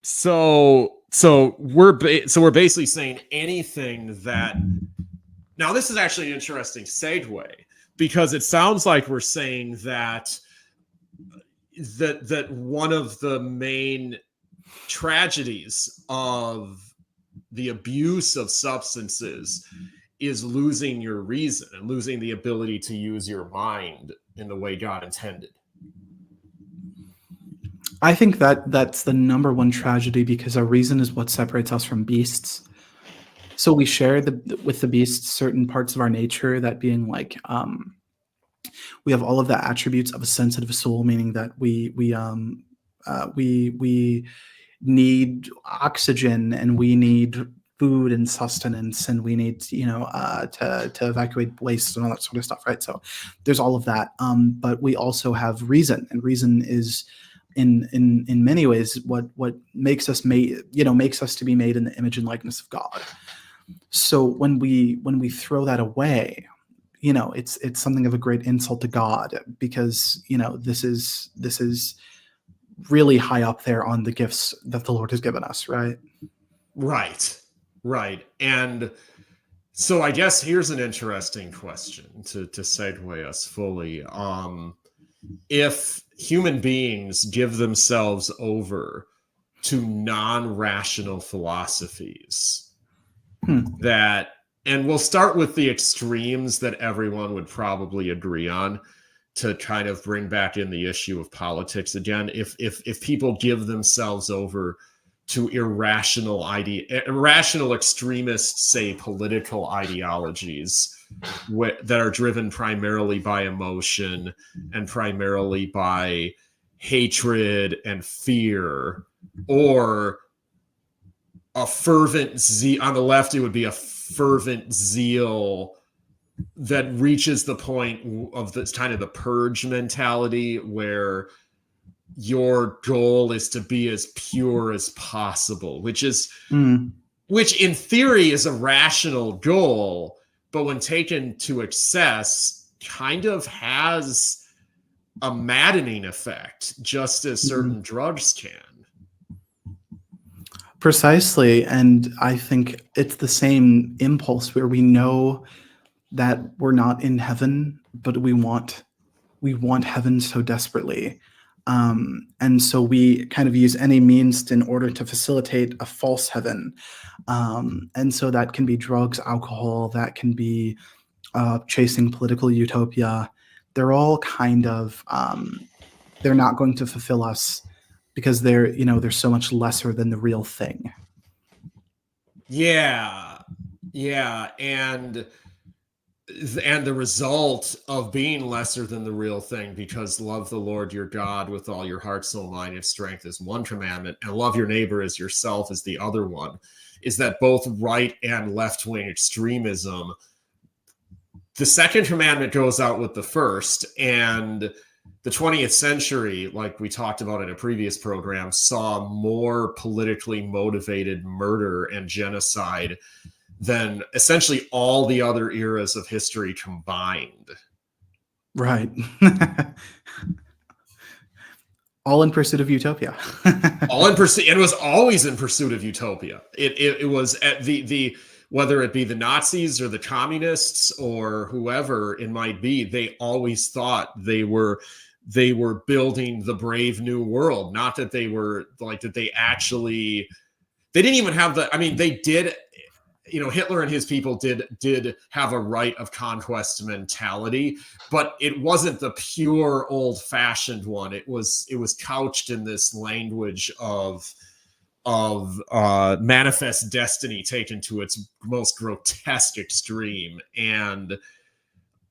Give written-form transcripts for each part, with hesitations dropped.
So we're basically saying anything that, now this is actually an interesting segue, because it sounds like we're saying that one of the main tragedies of the abuse of substances is losing your reason and losing the ability to use your mind in the way God intended. I think that that's the number one tragedy, because our reason is what separates us from beasts. So we share with the beasts certain parts of our nature, that being like we have all of the attributes of a sensitive soul, meaning that we need oxygen, and we need food and sustenance, and we need to evacuate waste and all that sort of stuff, right? So there's all of that, but we also have reason, and reason is in many ways what makes us makes us to be made in the image and likeness of God. So when we throw that away, it's something of a great insult to God, because this is really high up there on the gifts that the Lord has given us, right? Right. And so I guess here's an interesting question to segue us fully. If human beings give themselves over to non-rational philosophies, that, and we'll start with the extremes that everyone would probably agree on, to kind of bring back in the issue of politics again. If people give themselves over to irrational extremist, say, political ideologies that are driven primarily by emotion and primarily by hatred and fear, or a fervent zeal on the left, it would be a fervent zeal that reaches the point of this kind of the purge mentality, where your goal is to be as pure as possible, which in theory is a rational goal, but when taken to excess, kind of has a maddening effect, just as certain drugs can. Precisely. And I think it's the same impulse, where we know that we're not in heaven, but we want heaven so desperately. And so we kind of use any means in order to facilitate a false heaven. And so that can be drugs, alcohol, that can be chasing political utopia. They're all kind of, they're not going to fulfill us, because they're so much lesser than the real thing. Yeah. And the result of being lesser than the real thing, because love the Lord your God with all your heart, soul, mind, and strength is one commandment, and love your neighbor as yourself is the other one, is that both right and left-wing extremism, the second commandment goes out with the first. And the 20th century, like we talked about in a previous program, saw more politically motivated murder and genocide than essentially all the other eras of history combined. Right. All in pursuit of utopia. All in pursuit. It was always in pursuit of utopia. It was at the whether it be the Nazis or the communists or whoever it might be, they always thought they were building the brave new world. Not that they were like that they actually, they didn't even have the, I mean, they did, Hitler and his people did have a right of conquest mentality, but it wasn't the pure old-fashioned one. It was couched in this language of manifest destiny taken to its most grotesque extreme. And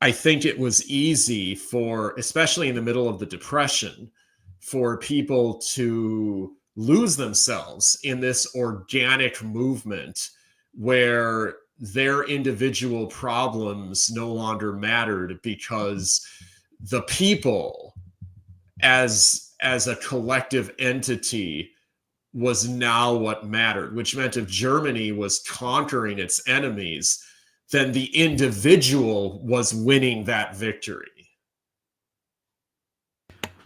I think it was easy for, especially in the middle of the Depression, for people to lose themselves in this organic movement where their individual problems no longer mattered, because the people as a collective entity was now what mattered, which meant if Germany was conquering its enemies, then the individual was winning that victory.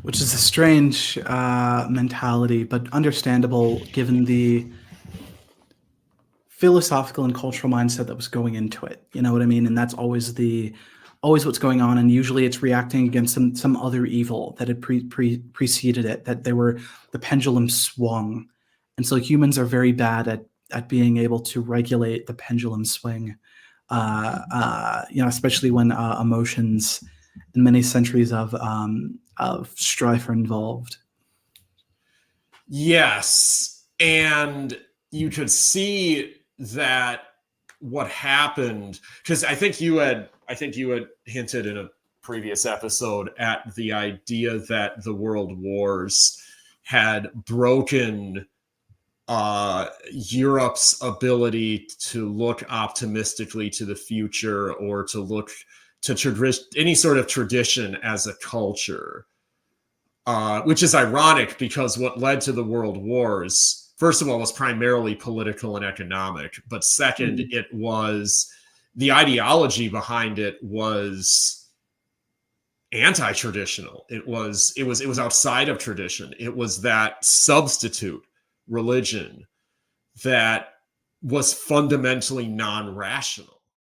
which is a strange mentality, but understandable given the philosophical and cultural mindset that was going into it. You know what I mean? And that's always what's going on. And usually it's reacting against some other evil that had preceded it, that the pendulum swung. And so humans are very bad at being able to regulate the pendulum swing, especially when emotions and many centuries of strife are involved. Yes. And you could see that what happened, because I think you had hinted in a previous episode at the idea that the world wars had broken Europe's ability to look optimistically to the future, or to look to any sort of tradition as a culture. Which is ironic, because what led to the world wars, first of all, was primarily political and economic. But second, it was the ideology behind it was anti-traditional. It was outside of tradition. It was that substitute religion that was fundamentally non-rational.